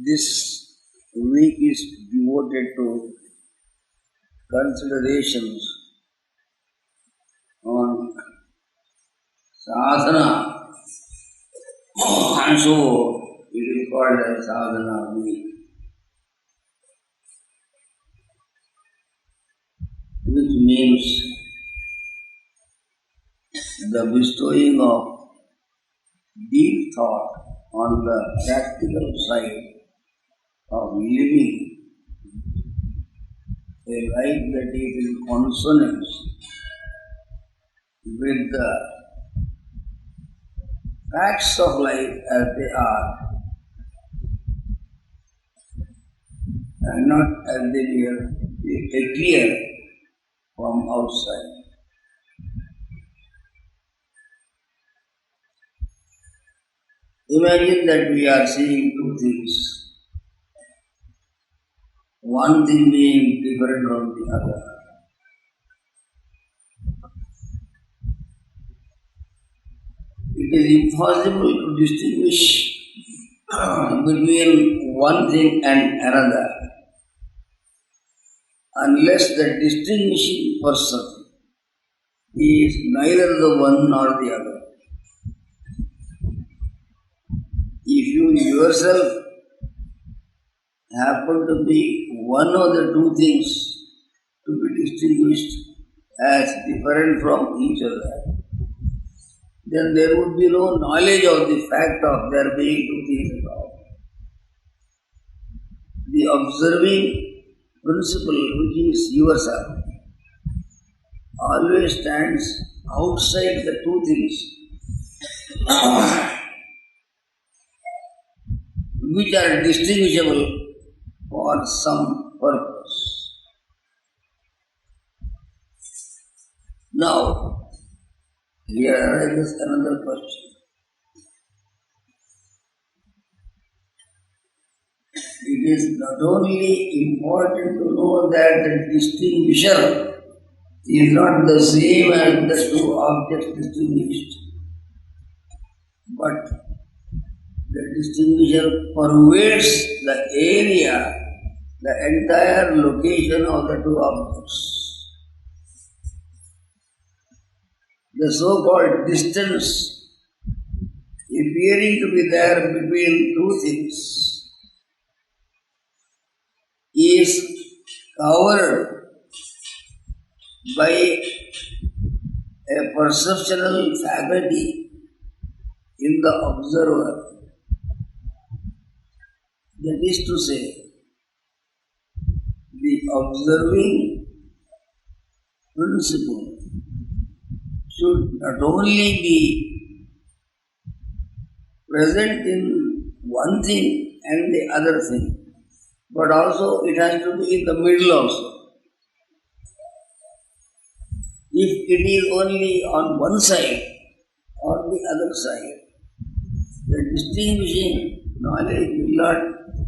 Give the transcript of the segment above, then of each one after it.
This week is devoted to considerations on sadhana, and so it is called as sadhana week, which means the bestowing of deep thought on the practical side of living a life that is in consonance with the facts of life as they are and not as they appear from outside. Imagine that we are seeing two things. One thing being different from the other. It is impossible to distinguish between one thing and another unless the distinguishing person is neither the one nor the other. If you yourself happen to be one of the two things to be distinguished as different from each other, then there would be no knowledge of the fact of there being two things at all. The observing principle, which is yourself, always stands outside the two things which are distinguishable for some purpose. Now, here arises another question. It is not only important to know that the distinguisher is not the same as the two objects distinguished, but the distinguisher pervades the area, the entire location of the two objects. The so-called distance appearing to be there between two things is covered by a perceptual faculty in the observer. That is to say, the observing principle should not only be present in one thing and the other thing, but also it has to be in the middle also. If it is only on one side or the other side, the distinguishing knowledge will not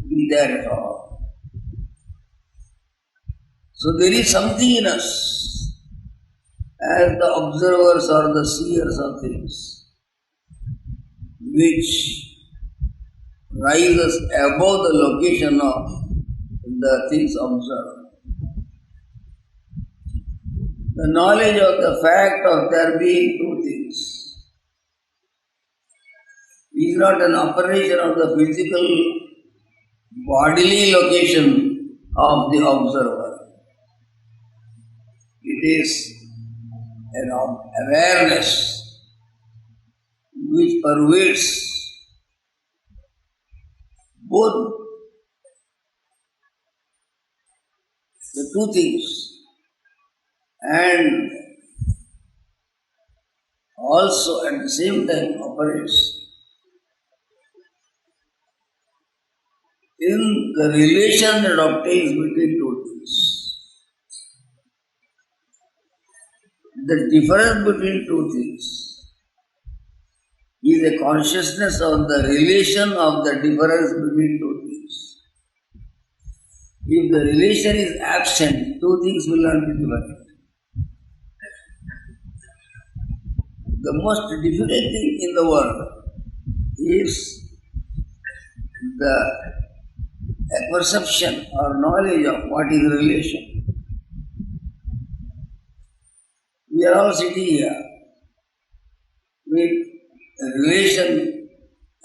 be there at all. So there is something in us as the observers or the seers of things which rises above the location of the things observed. The knowledge of the fact of there being two things is not an operation of the physical bodily location of the observer. It is an awareness which pervades both the two things and also at the same time operates in the relation that obtains between two things. The difference between two things is a consciousness of the relation of the difference between two things. If the relation is absent, two things will not be different. The most difficult thing in the world is the a perception or knowledge of what is relation. We are all sitting here with a relation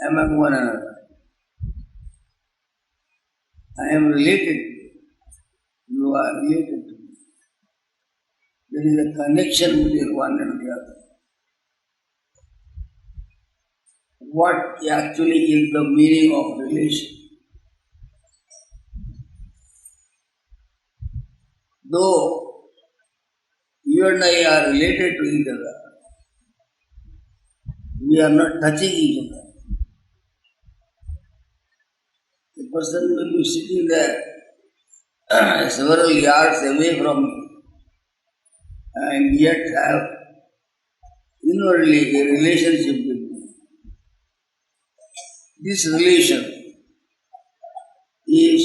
among one another. I am related to you. You are related to me. There is a connection between one and the other. What actually is the meaning of relation? Though you and I are related to each other, we are not touching each other. The person will be sitting there several yards away from you and yet have inwardly a relationship with me. This relation is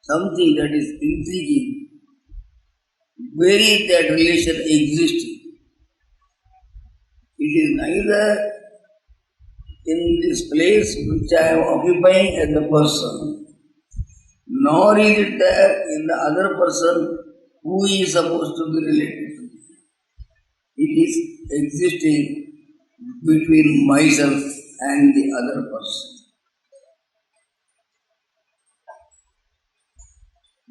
something that is intriguing. Where is that relation existing? It is neither in this place which I am occupying as a person, nor is it there in the other person who is supposed to be related to me. It is existing between myself and the other person.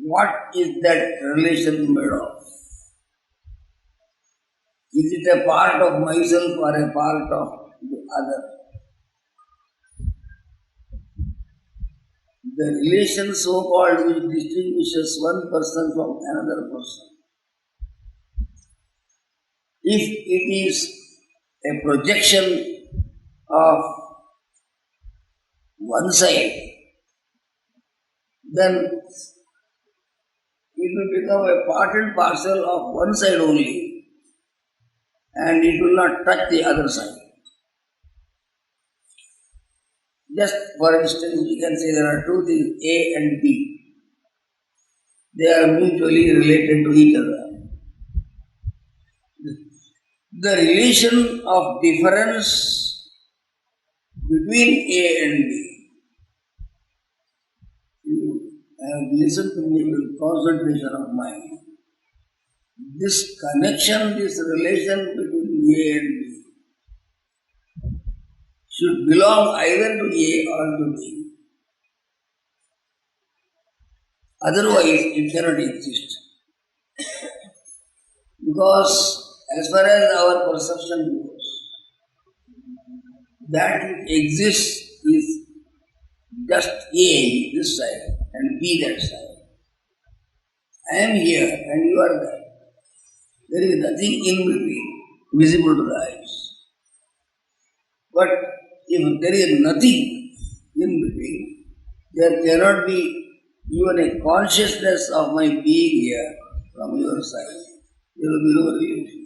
What is that relation made of? Is it a part of myself or a part of the other? The relation so-called which distinguishes one person from another person. If it is a projection of one side, then it will become a part and parcel of one side only, and it will not touch the other side. Just for instance, we can say there are two things, A and B. They are mutually related to each other. The relation of difference between A and B. You have listened to me with concentration of mind. This connection, this relation between A and B should belong either to A or to B. Otherwise, it cannot exist. Because as far as our perception goes, that which exists is just A this side and B that side. I am here and you are there. There is nothing in between visible to the eyes. But if there is nothing in between, there cannot be even a consciousness of my being here from your side. There will be no relation.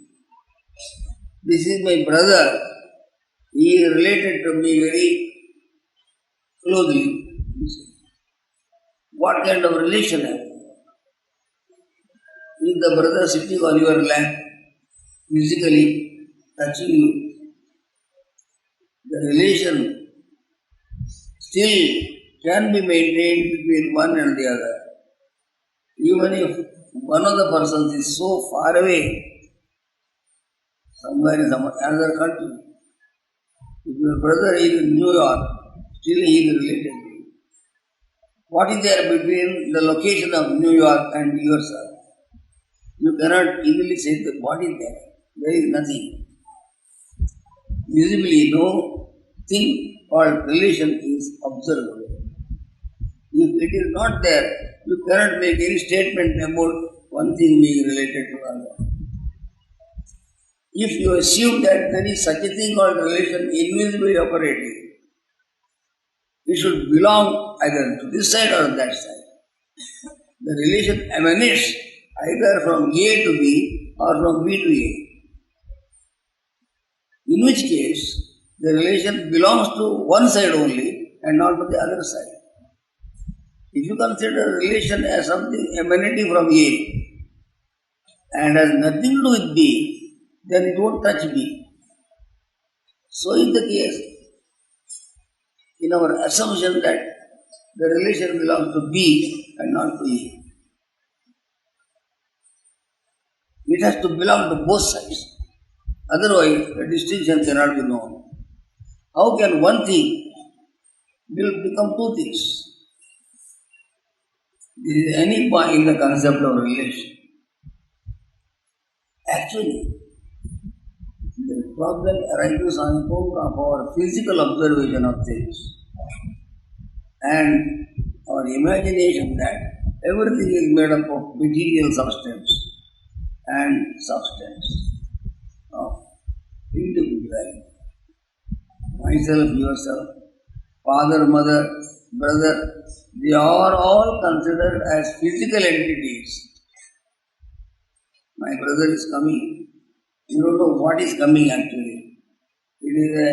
This is my brother. He is related to me very closely. What kind of relation have you? Is the brother sitting on your lap, physically touching you? The relation still can be maintained between one and the other. Even if one of the persons is so far away, somewhere in some another country. If your brother is in New York, still he is related to you. What is there between the location of New York and yourself? You cannot easily say that what is there. There is nothing. Visibly, no thing called relation is observable. If it is not there, you cannot make any statement about one thing being related to another. If you assume that there is such a thing called relation invisibly operating, it should belong either to this side or that side. The relation emanates either from A to B or from B to A. In which case, the relation belongs to one side only and not to the other side. If you consider relation as something emanating from A and has nothing to do with B, then it won't touch B. So is the case in our assumption that the relation belongs to B and not to A. It has to belong to both sides. Otherwise, the distinction cannot be known. How can one thing will become two things? This is enigma in the concept of relation. Actually, the problem arises on account of our physical observation of things and our imagination that everything is made up of material substance and substance of individuality. Myself, yourself, father, mother, brother, they are all considered as physical entities. My brother is coming. You don't know what is coming actually. It is a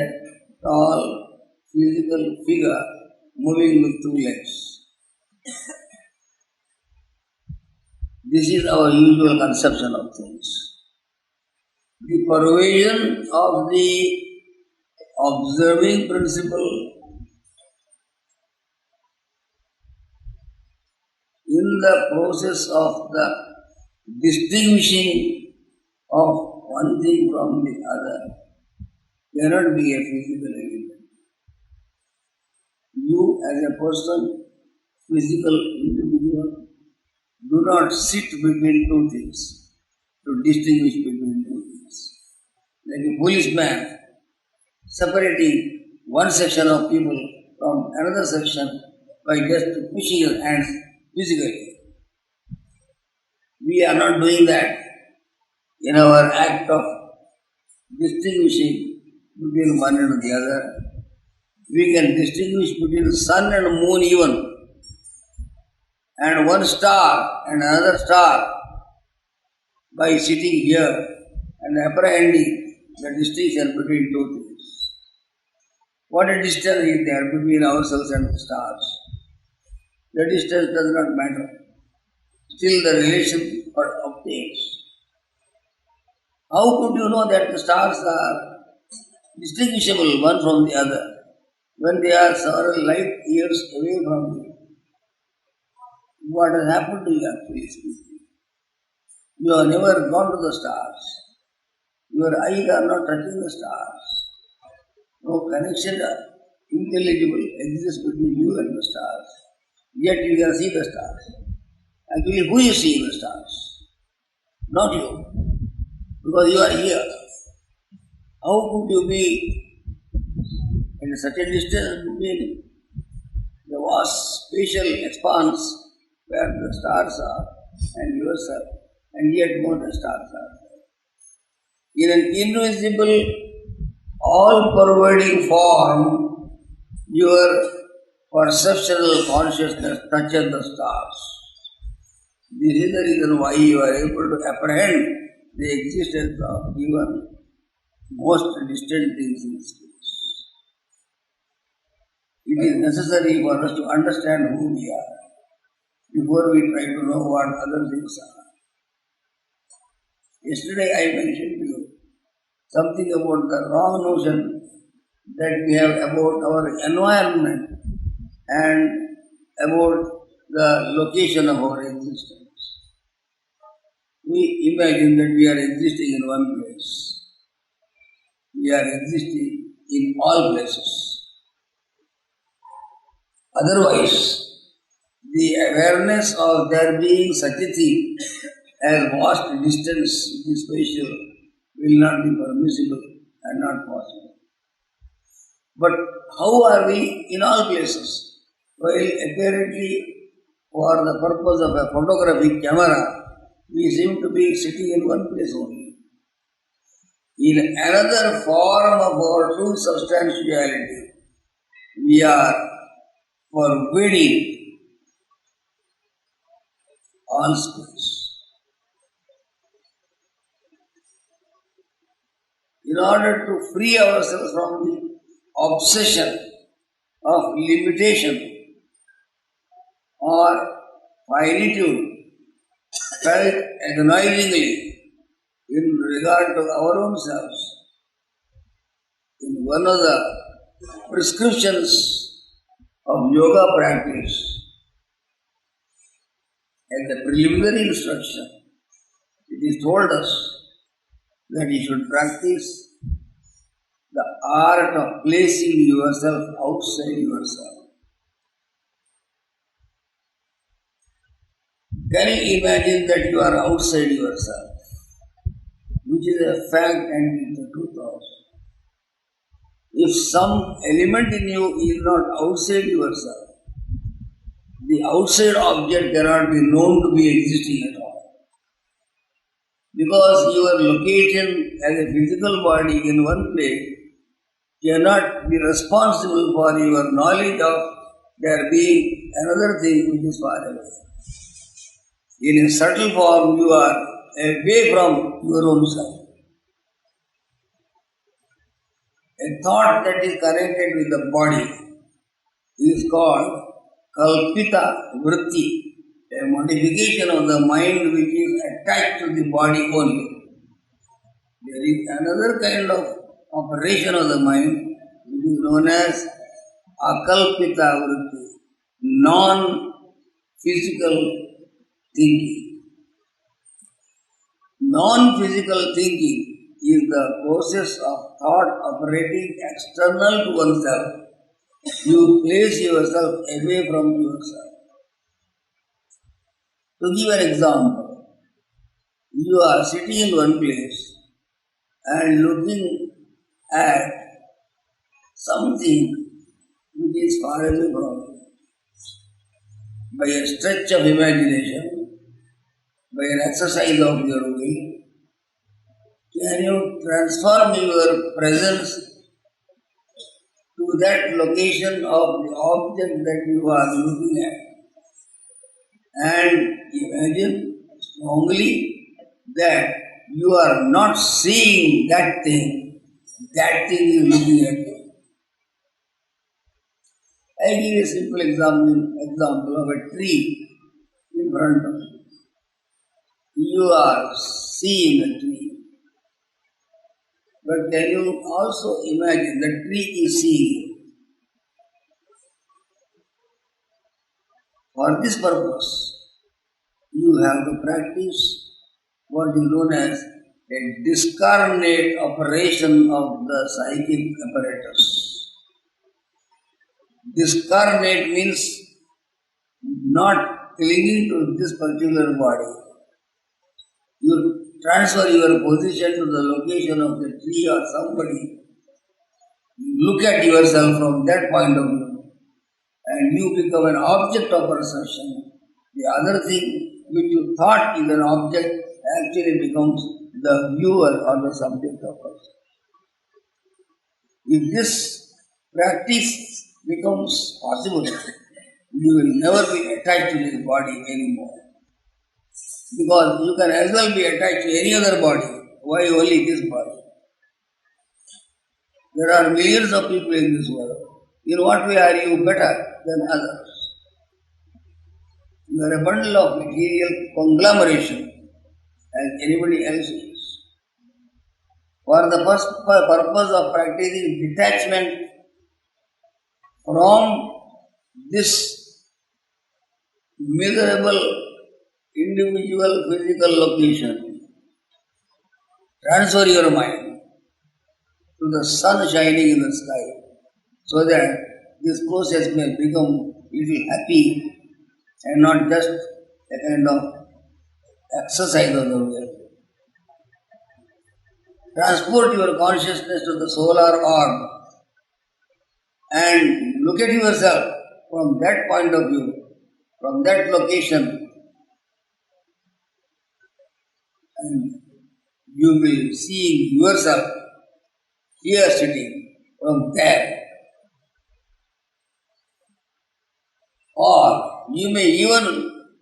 tall physical figure moving with two legs. This is our usual conception of things. The pervasion of the observing principle in the process of the distinguishing of one thing from the other cannot be a physical element. You as a person, physical individual, do not sit between two things to distinguish between two things. Like a policeman separating one section of people from another section by just pushing his hands physically. We are not doing that in our act of distinguishing between one and the other. We can distinguish between sun and moon even, and one star and another star by sitting here and apprehending the distinction between two things. What a distance is there between ourselves and the stars? The distance does not matter. Still the relation obtains. How could you know that the stars are distinguishable one from the other when they are several light years away from you? What has happened to you actually speaking? You have never gone to the stars. Your eyes are not touching the stars. No connection intelligible exists between you and the stars. Yet you can see the stars. Actually, who is seeing the stars? Not you. Because you are here. How could you be in such a distance between the vast spatial expanse where the stars are and yourself, and yet no the stars are there? In an invisible, all-pervading form, your perceptual consciousness touches the stars. This is the reason why you are able to apprehend the existence of even most distant things in space. It is necessary for us to understand who we are before we try to know what other things are. Yesterday I mentioned to you something about the wrong notion that we have about our environment and about the location of our existence. We imagine that we are existing in one place. We are existing in all places. Otherwise, the awareness of there being such a thing as vast distance which is spatial will not be permissible and not possible. But how are we in all places? Well, apparently for the purpose of a photographic camera, we seem to be sitting in one place only. In another form of our true substantiality, we are pervading all space. In order to free ourselves from the obsession of limitation or finitude felt agonizingly in regard to our own selves, in one of the prescriptions of yoga practice, as the preliminary instruction, it is told us that you should practice the art of placing yourself outside yourself. Can you imagine that you are outside yourself? Which is a fact and the truth also. If some element in you is not outside yourself, the outside object cannot be known to be existing at all. Because your location as a physical body in one place cannot be responsible for your knowledge of there being another thing which is far away. In a subtle form, you are away from your own self. A thought that is connected with the body is called kalpita vritti, a modification of the mind which is attached to the body only. There is another kind of operation of the mind which is known as akalpita vritti, non-physical thinking. Non-physical thinking is the process of thought operating external to oneself. You place yourself away from yourself. To give an example, you are sitting in one place and looking at something which is far away from you. By a stretch of imagination, by an exercise of your will, can you transform your presence to that location of the object that you are looking at? And imagine strongly that you are not seeing that thing is looking at you. I give a simple example of a tree in front of you. You are seeing the tree. But can you also imagine the tree is seeing you? For this purpose, you have to practice what is known as a discarnate operation of the psychic apparatus. Discarnate means not clinging to this particular body. You transfer your position to the location of the tree or somebody. You look at yourself from that point of view and you become an object of perception. The other thing which you thought is an object actually becomes the viewer or the subject of perception. If this practice becomes possible, you will never be attached to this body anymore. Because you can as well be attached to any other body. Why only this body? There are millions of people in this world. In what way are you better than others? You are a bundle of material conglomeration as anybody else is. For the first purpose of practicing detachment from this miserable individual physical location, transfer your mind to the sun shining in the sky so that this process may become little happy and not just a kind of exercise of the will. Transport your consciousness to the solar orb and look at yourself from that point of view, from that location, and you will see yourself here sitting from there. Or you may even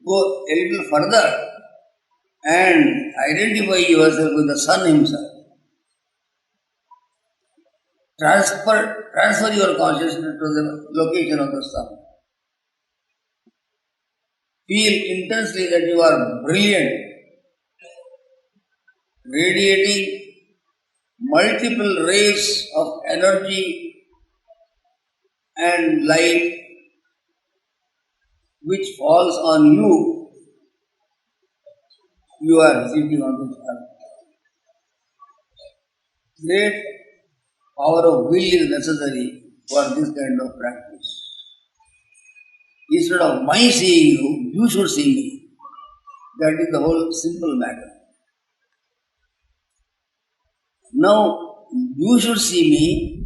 go a little further and identify yourself with the sun himself. Transfer your consciousness to the location of the sun. Feel intensely that you are brilliant, radiating multiple rays of energy and light which falls on you, you are sitting on this earth. Great power of will is necessary for this kind of practice. Instead of my seeing you, you should see me. That is the whole simple matter. Now, you should see me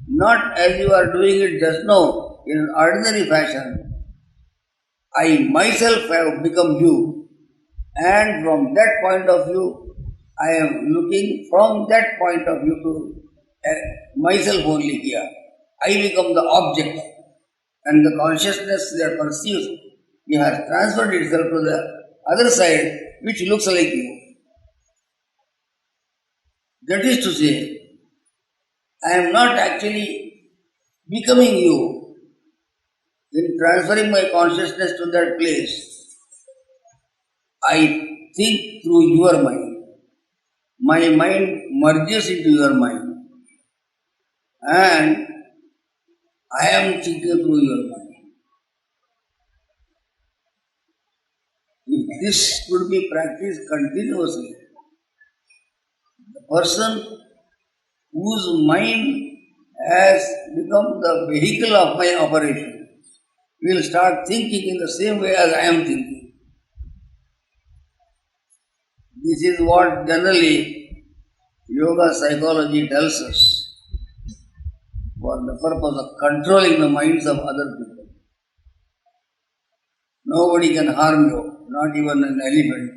not as you are doing it just now in an ordinary fashion. I myself have become you, and from that point of view, I am looking from that point of view to myself only here. I become the object, and the consciousness that perceives, it has transferred itself to the other side, which looks like you. That is to say, I am not actually becoming you. In transferring my consciousness to that place, I think through your mind. My mind merges into your mind. And I am thinking through your mind. If this could be practiced continuously, the person whose mind has become the vehicle of my operation will start thinking in the same way as I am thinking. This is what generally yoga psychology tells us for the purpose of controlling the minds of other people. Nobody can harm you, not even an elephant.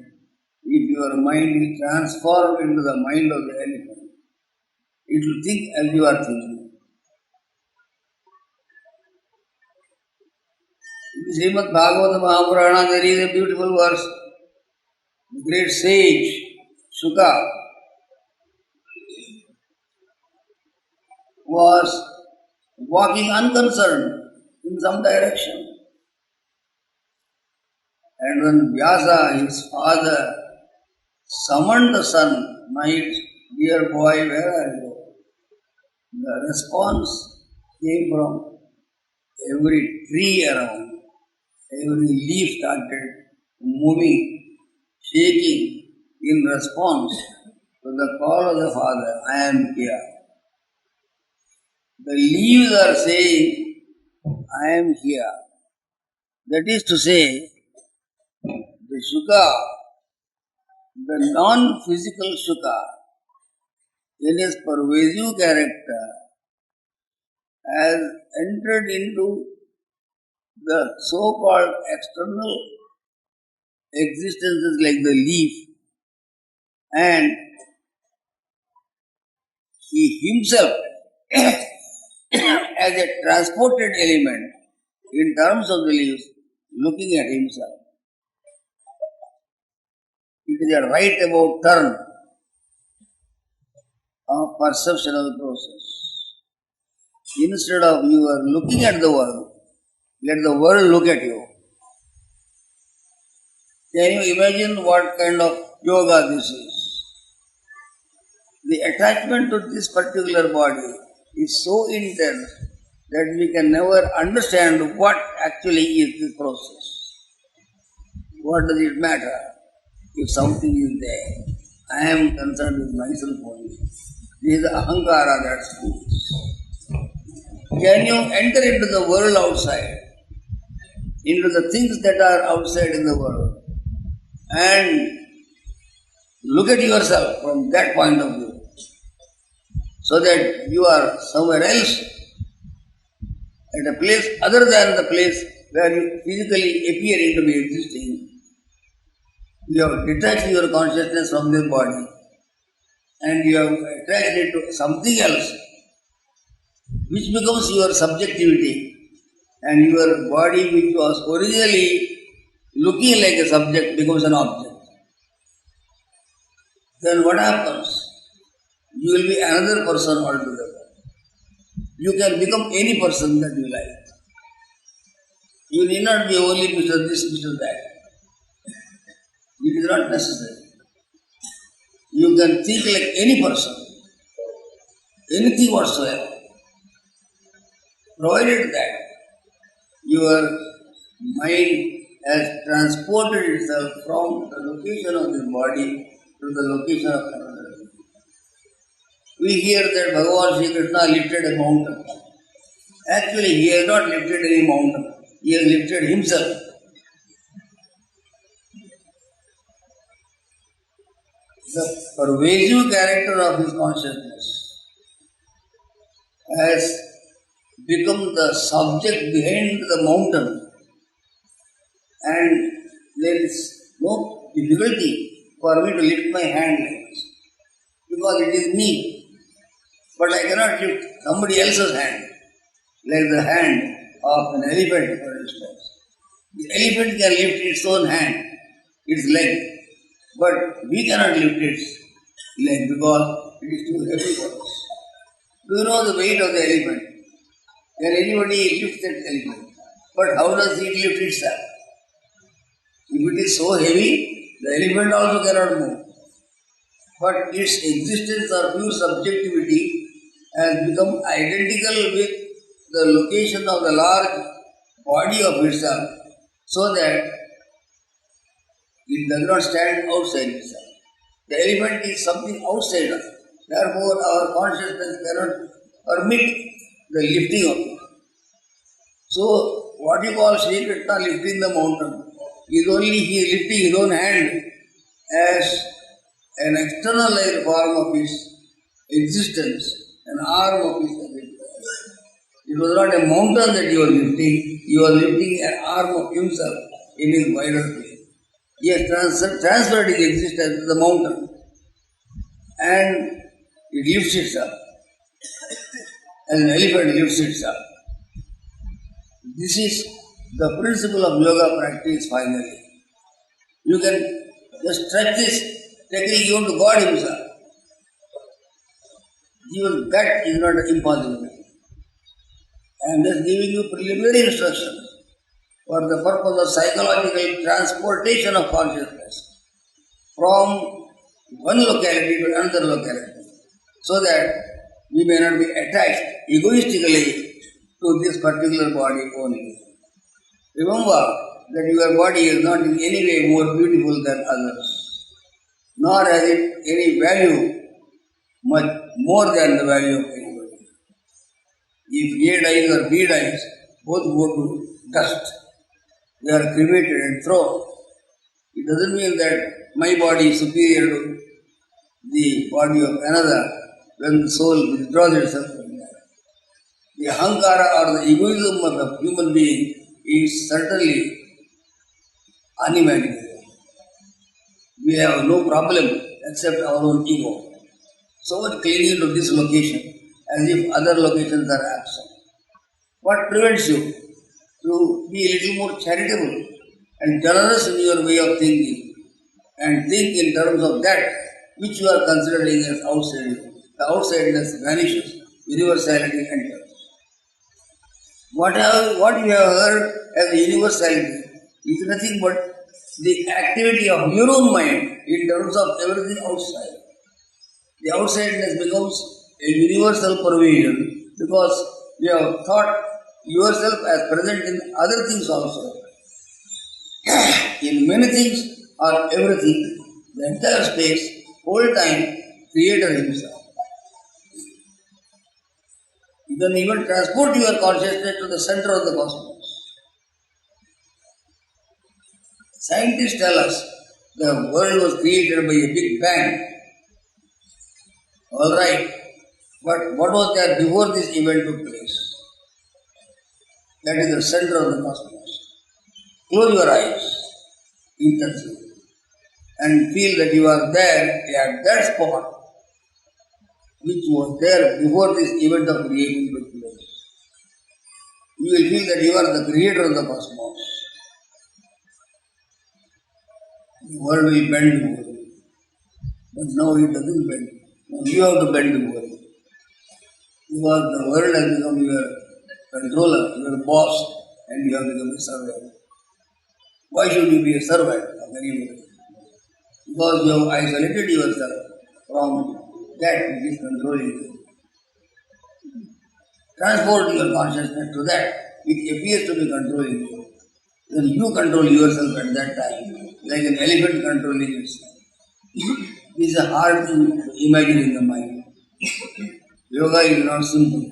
If your mind is transformed into the mind of the elephant, it will think as you are thinking. In Srimad Bhagavata Mahapurana, there is a beautiful verse. The great sage, Shuka, was walking unconcerned in some direction. And when Vyasa, his father, summoned the son, my dear boy, where are you? The response came from every tree around. Every leaf started moving, shaking in response to the call of the father, I am here. The leaves are saying, I am here. That is to say, the Shuka, the non-physical Shuka, in his pervasive character, has entered into the so-called external existences like the leaf, and he himself as a transported element in terms of the leaves, looking at himself. It is a right about turn of perception of the process. Instead of you are looking at the world, let the world look at you. Can you imagine what kind of yoga this is? The attachment to this particular body is so intense that we can never understand what actually is this process. What does it matter if something is there? I am concerned with myself only. This is the ahankara that speaks. Can you enter into the world outside, into the things that are outside in the world, and look at yourself from that point of view, so that you are somewhere else, at a place other than the place where you physically appear to be existing. You have detached your consciousness from this body and you have attached it to something else, which becomes your subjectivity, and your body, which was originally looking like a subject, becomes an object. Then what happens? You will be another person altogether. You can become any person that you like. You need not be only Mr. This, Mr. That. It is not necessary. You can think like any person, anything whatsoever, provided that your mind has transported itself from the location of this body to the location of another. We hear that Bhagavan Sri Krishna lifted a mountain. Actually, he has not lifted any mountain. He has lifted himself. The pervasive character of his consciousness has become the subject behind the mountain, and there is no difficulty for me to lift my hand like this, because it is me. But I cannot lift somebody else's hand, like the hand of an elephant, for instance. The elephant can lift its own hand, its leg, but we cannot lift its leg because it is too heavy for us. Do you know the weight of the elephant? Can anybody lift that elephant? But how does it lift itself? If it is so heavy, the elephant also cannot move. But its existence or pure subjectivity has become identical with the location of the large body of itself, so that it does not stand outside itself. The elephant is something outside us. Therefore, our consciousness cannot permit the lifting of it. So, what you call Sri Krishna lifting the mountain is only he lifting his own hand as an externalized form of his existence, an arm of his existence. It was not a mountain that he was lifting an arm of himself in his wider plane. He has transferred his existence to the mountain, and it lifts itself, as an elephant lifts itself. This is the principle of yoga practice finally. You can just stretch this, taking you to God himself. Even that is not impossible. I am just giving you preliminary instructions for the purpose of psychological transportation of consciousness from one locality to another locality, so that we may not be attached egoistically to this particular body only. Remember that your body is not in any way more beautiful than others, nor has it any value much more than the value of anybody. If A dies or B dies, both go to dust. They are cremated and thrown. It doesn't mean that my body is superior to the body of another when the soul withdraws itself from that. The ahankara or the egoism of a human being is certainly unimaginable. We have no problem except our own ego. So much clinging to this location as if other locations are absent. What prevents you to be a little more charitable and generous in your way of thinking, and think in terms of that which you are considering as outside you? The outsideness vanishes, universality enters. What you have heard as universality is nothing but the activity of your own mind in terms of everything outside. The outsideness becomes a universal pervasion because you have thought yourself as present in other things also. In many things or everything, the entire space, whole time, Creator himself. You can even transport your consciousness to the center of the cosmos. Scientists tell us the world was created by a big bang. Alright, but what was there before this event took place? That is the center of the cosmos. Close your eyes intensely and feel that you are there at that spot which was there before this event of creation took place. You will feel that you are the creator of the cosmos. The world will bend before you. But now it doesn't bend. Now you have to bend before it. Because the world has become your controller, your boss, and you have become a servant. Why should you be a servant of anybody? Because you have isolated yourself from that which is controlling you. Transport your consciousness to that which appears to be controlling you. then you control yourself at that time, like an elephant controlling itself. It is hard to imagine in the mind. Yoga is not simple.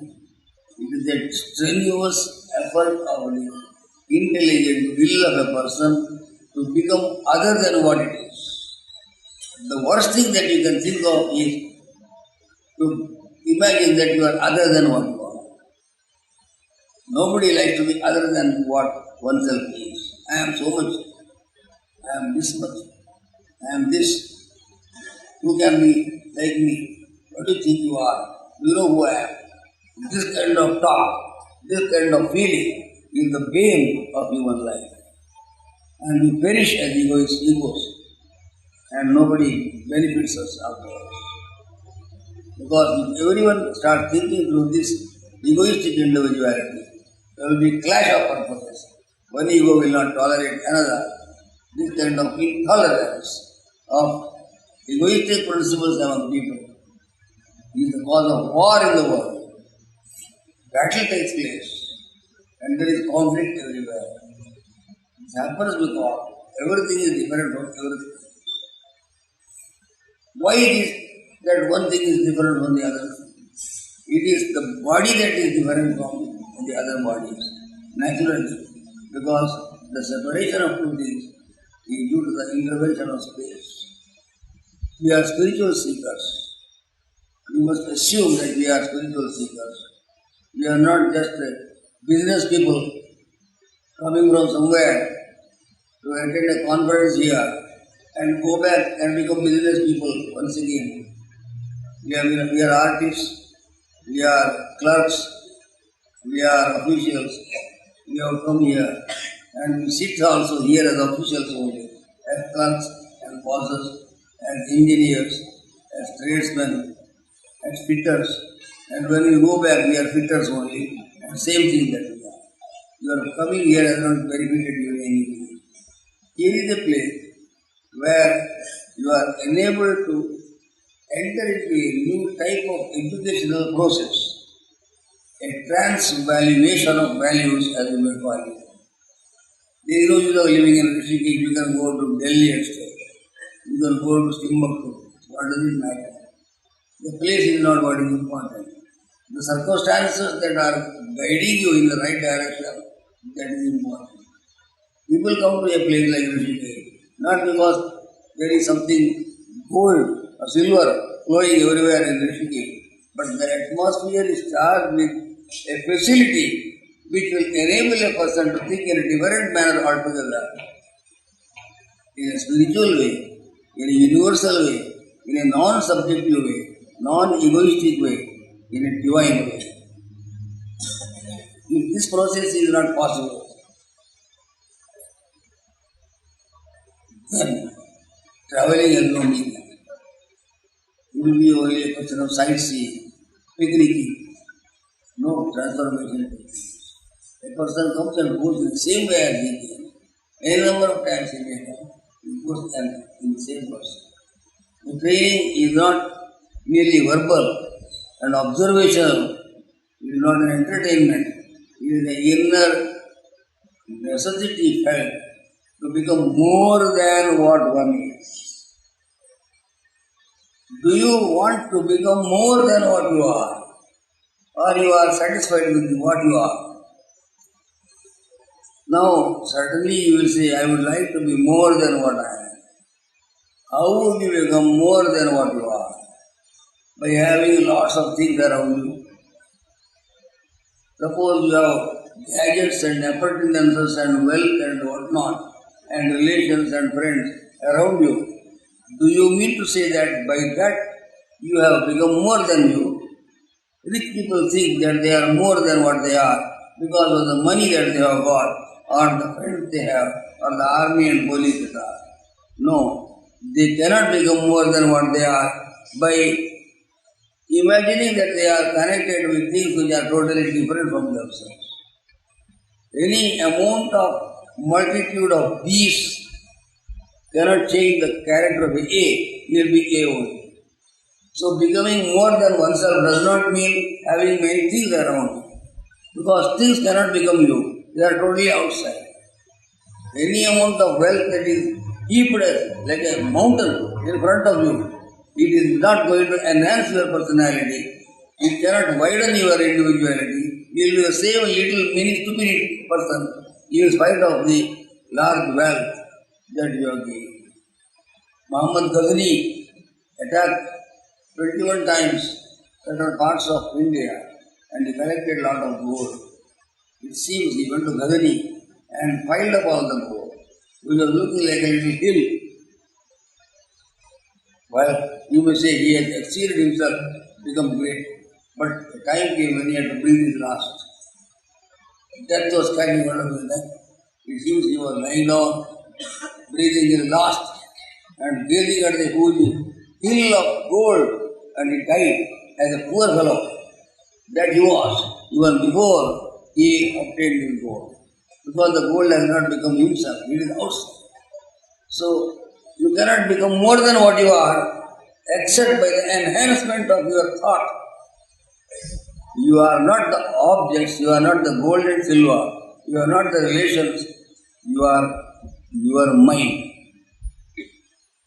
It is a strenuous effort of the intelligent will of a person to become other than what it is. The worst thing that you can think of is to imagine that you are other than what you are. Nobody likes to be other than what oneself is. I am so much. I am this much. I am this. Who can be like me? What do you think you are? You know who I am. This kind of talk, this kind of feeling is the bane of human life. And we perish as egos. And nobody benefits us afterwards. Because if everyone starts thinking through this egoistic individuality, there will be clash of purposes. One ego will not tolerate another. This kind of intolerance of egoistic principles among people is the cause of war in the world. Battle takes place and there is conflict everywhere. This happens because everything is different from everything. Why it is that one thing is different from the other? It is the body that is different from the other bodies, naturally, because the separation of two things is due to the intervention of space. We are spiritual seekers. We must assume that we are spiritual seekers. We are not just business people coming from somewhere to attend a conference here and go back and become business people once again. We are artists, we are clerks, we are officials. We have come here and we sit also here as officials only, as clerks and bosses, as engineers, as tradesmen, as fitters. And when we go back, we are fitters only, and same thing that we are. You are coming here as not benefited you anything. Here is a place where you are enabled to enter into a new type of educational process, a transvaluation of values as we may call it. There is no use of living in Rishikesh. You can go to Delhi instead. You can go to Timbuktu. What does it matter? The place is not what is important. The circumstances that are guiding you in the right direction, that is important. People come to a place like Rishikesh not because there is something gold or silver flowing everywhere in Rishikesh, but the atmosphere is charged with a facility which will enable a person to think in a different manner altogether, in a spiritual way, in a universal way, in a non-subjective way, non-egoistic way, in a divine way. If this process is not possible, then traveling has no meaning. It will be only a question of sightseeing, picnicking, no transformation. A person comes and goes in the same way as he came. Any number of times he may come, he goes and in the same person. The training is not merely verbal and observational, it is not an entertainment, it is an inner necessity felt to become more than what one is. Do you want to become more than what you are? Or you are satisfied with what you are? Now, certainly you will say, I would like to be more than what I am. How would you become more than what you are? By having lots of things around you. Suppose you have gadgets and appurtenances and wealth and whatnot, and relations and friends around you. Do you mean to say that by that you have become more than you? Rich people think that they are more than what they are because of the money that they have got, or the friends they have, or the army and police that are. No, they cannot become more than what they are by imagining that they are connected with things which are totally different from themselves. Any amount of multitude of beasts cannot change the character of A. It will be A only. So becoming more than oneself does not mean having many things around you. Because things cannot become you. They are totally outside. Any amount of wealth that is heaped like a mountain in front of you, it is not going to enhance your personality. It cannot widen your individuality. You will be the same little mini stupid person in spite of the large wealth that you have gained. Muhammad Ghazni attacked 21 times certain parts of India and he collected a lot of gold. It seems he went to Ghazni and piled up all the gold. It was looking like a little hill. Well, you may say he has exceeded himself, become great. But the time came when he had to breathe his last. Death was standing out of his neck. It seems he was lying down, breathing his last, and gazing at the huge hill of gold, and he died as a poor fellow that he was, even before he obtained his gold. Because the gold has not become himself, it is outside. So, you cannot become more than what you are except by the enhancement of your thought. You are not the objects, you are not the gold and silver, you are not the relations, you are your mind.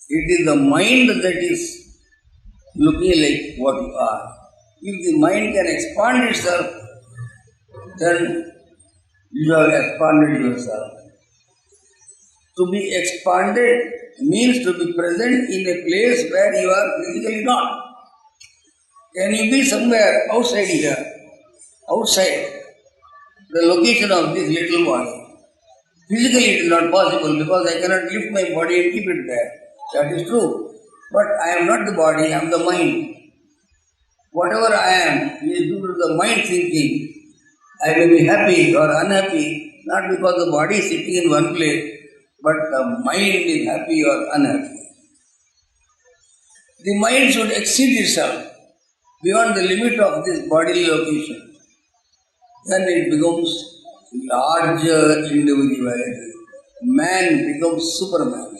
It is the mind that is looking like what you are. If the mind can expand itself, then you have expanded yourself. To be expanded means to be present in a place where you are physically not. Can you be somewhere outside here, outside the location of this little body? Physically it is not possible because I cannot lift my body and keep it there. That is true. But I am not the body, I am the mind. Whatever I am is due to the mind thinking. I may be happy or unhappy, not because the body is sitting in one place, but the mind is happy or unhappy. The mind should exceed itself beyond the limit of this bodily location. Then it becomes larger individuality. Man becomes Superman.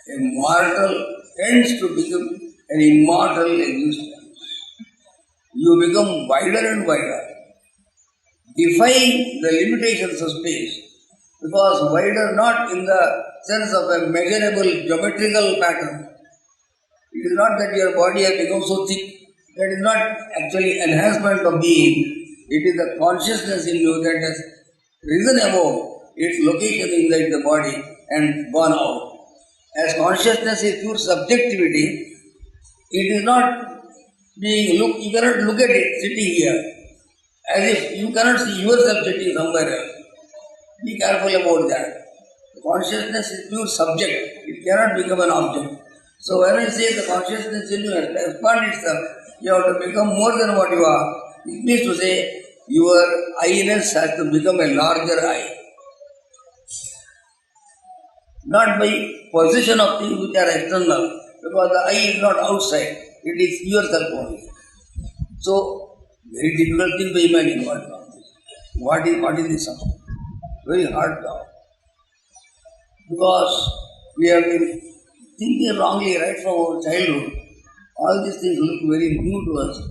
A mortal tends to become an immortal existence. You become wider and wider, defying the limitations of space, because wider not in the sense of a measurable geometrical pattern. It is not that your body has become so thick. That is not actually enhancement of being. It is the consciousness in you that has risen above its location inside the body and gone out. As consciousness is pure subjectivity, it is not being looked, you cannot look at it sitting here, as if you cannot see yourself sitting somewhere else. Be careful about that. The consciousness is pure subject, it cannot become an object. So when I say the consciousness in you has to expand itself, you have to become more than what you are. It means to say your I-ness has to become a larger I. Not by possession of things which are external, because the I is not outside, it is yourself only. So, very difficult thing to imagine what is this something? Very hard job. Because we have been thinking wrongly right from our childhood. All these things look very new to us.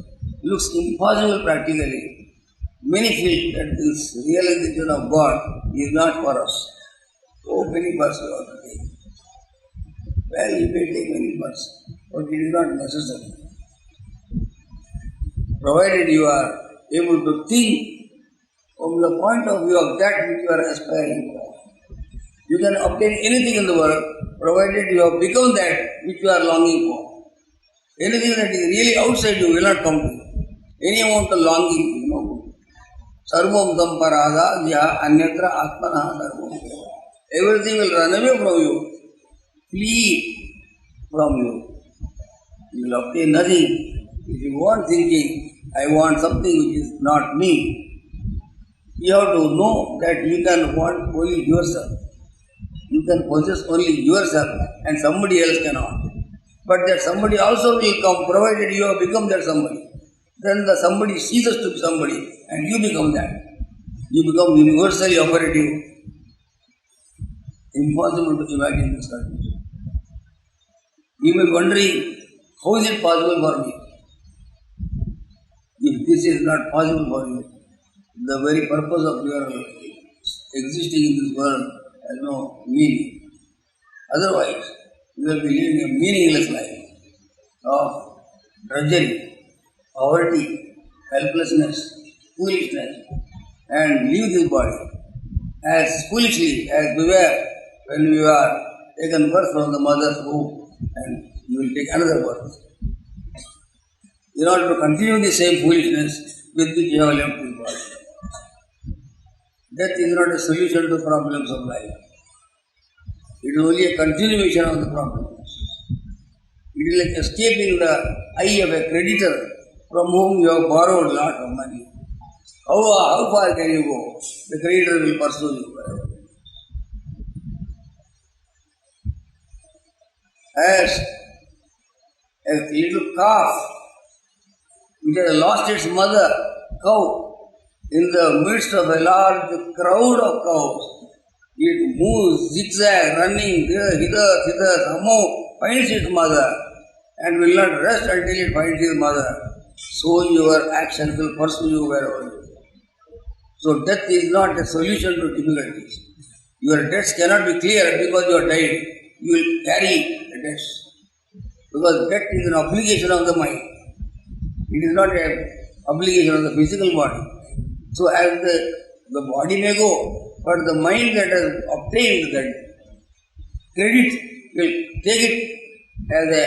Looks impossible practically. Many feel that this realization of God is not for us. So many buses are to take. Well, you may take many buses, but it is not necessary. Provided you are able to think from the point of view of that which you are aspiring for. You can obtain anything in the world, provided you have become that which you are longing for. Anything that is really outside you will not come to you. Any amount of longing is no good. Sarvam samparada jya anyatra atmana sarvam. Everything will run away from you, flee from you. You will obtain nothing. If you want thinking, I want something which is not me, you have to know that you can want only yourself. You can possess only yourself and somebody else cannot. But that somebody also will come provided you have become that somebody. Then the somebody ceases to be somebody and you become that. You become universally operative. Impossible to imagine this condition. You may be wondering, how is it possible for me? If this is not possible for you, the very purpose of your existing in this world has no meaning. Otherwise, you will be living a meaningless life of drudgery, poverty, helplessness, foolishness, and leave this body as foolishly as we were when we were taken birth from the mother's womb, and you will take another birth. In order to continue the same foolishness with which you have left this body. Death is not a solution to problems of life. It is only a continuation of the problems. It is like escaping the eye of a creditor from whom you have borrowed a lot of money. How far can you go? The creditor will pursue you forever. As a little calf which has lost its mother cow in the midst of a large crowd of cows. It moves zigzag, running hither, thither, somehow finds its mother and will not rest until it finds its mother. So your actions will pursue you wherever you go. So death is not a solution to difficulties. Your debts cannot be cleared because you are died. You will carry the debts. Because debt is an obligation of the mind. It is not an obligation of the physical body. So as the body may go, but the mind that has obtained that credit will take it as a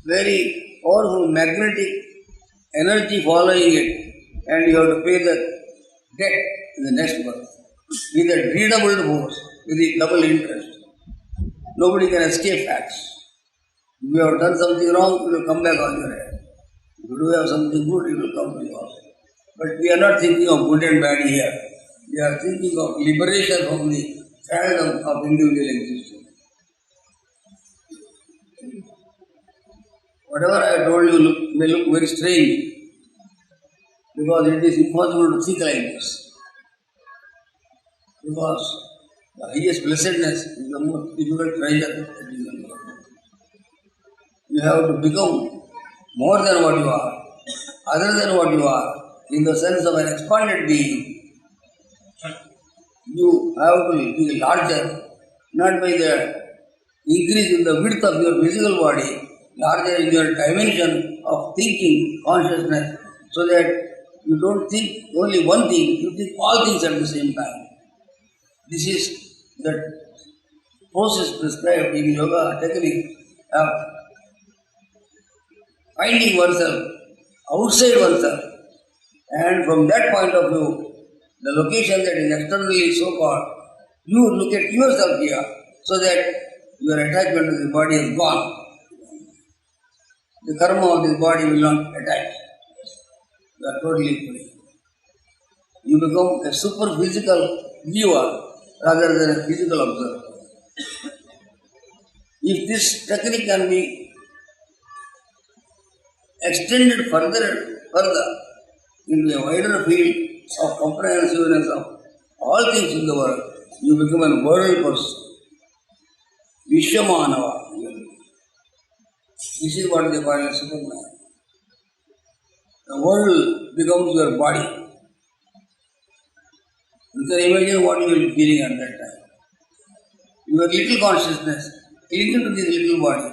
very powerful magnetic energy following it, and you have to pay the debt in the next birth with a redoubled force, with the double interest. Nobody can escape facts. If you have done something wrong, it will come back on your head. If you do have something good, it will come to you also. But we are not thinking of good and bad here. We are thinking of liberation from the thraldom of individual existence. Whatever I have told you may look very strange, because it is impossible to think like this. Because the highest blessedness is the most difficult treasure that is in the world. You have to become more than what you are, other than what you are, in the sense of an expanded being. You have to be larger, not by the increase in the width of your physical body, larger in your dimension of thinking, consciousness, so that you don't think only one thing, you think all things at the same time. This is the process prescribed in yoga technique of finding oneself outside oneself, and from that point of view, the location that is externally so-called, you look at yourself here so that your attachment to the body is gone. The karma of this body will not attach. You are totally free. You become a super physical viewer rather than a physical observer. If this technique can be extended further into a wider field of comprehensiveness of all things in the world, you become a world person. Vishwamanava. This is what they call a Superman. The world becomes your body. You can imagine what you will be feeling at that time. Your little consciousness, clinging to this little body,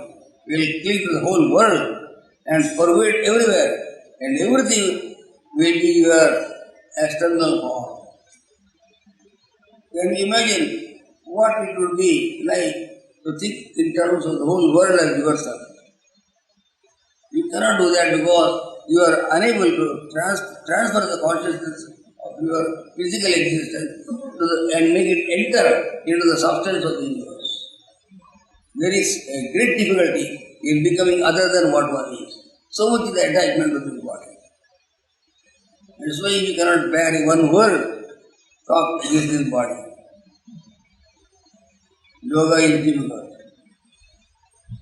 will cling to the whole world and pervade everywhere, and everything will be your external form. Can you imagine what it would be like to think in terms of the whole world as yourself? You cannot do that because you are unable to transfer the consciousness of your physical existence and make it enter into the substance of the universe. There is a great difficulty in becoming other than what one is. So much is the attachment to this body. That's why you cannot bear one word talk against this body. Yoga is difficult.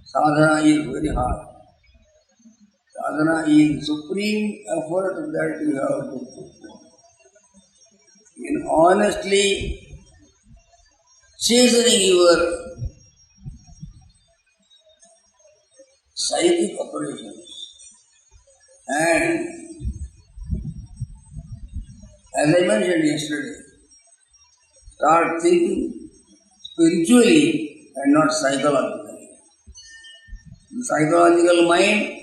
Sadhana is very hard. Sadhana is supreme effort that you have to put in honestly chastening your psychic operations. And as I mentioned yesterday, start thinking spiritually and not psychologically. The psychological mind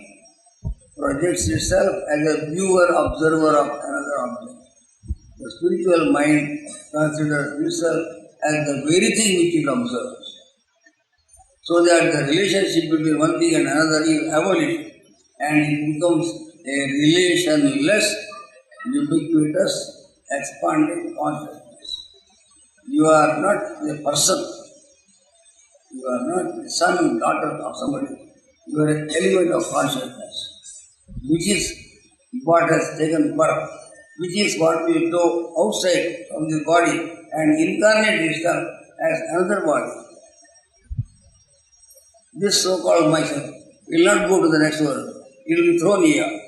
projects itself as a viewer, observer of another object. The spiritual mind considers itself as the very thing which it observes. So that the relationship between one thing and another is abolished and it becomes a relationless, ubiquitous, expanded consciousness. You are not a person. You are not the son, daughter of somebody. You are an element of consciousness, which is what has taken birth, which is what will go outside of the body and incarnate itself as another body. This so-called myself will not go to the next world. It will be thrown here.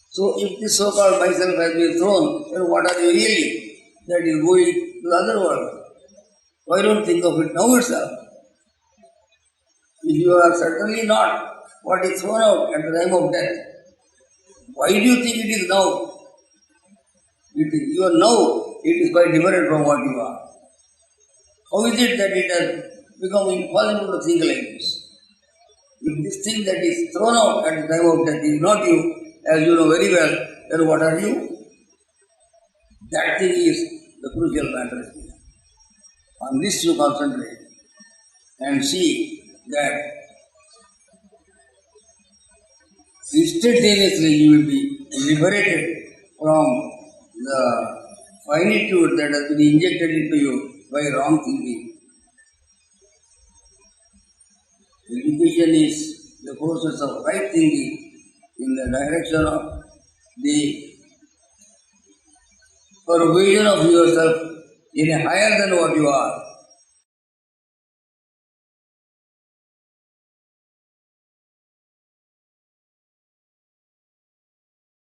So if this so-called myself has been thrown, then what are you really? That is going to the other world. Why don't think of it now itself? If you are certainly not what is thrown out at the time of death, why do you think it is now? You are now, it is quite different from what you are. How is it that it has become impossible to think like this? If this thing that is thrown out at the time of death is not you, as you know very well, then what are you? That thing is the crucial matter here. On this you concentrate and see that instantaneously you will be liberated from the finitude that has been injected into you by wrong thinking. Education is the process of right thinking in the direction of the pervasion of yourself in a higher than what you are.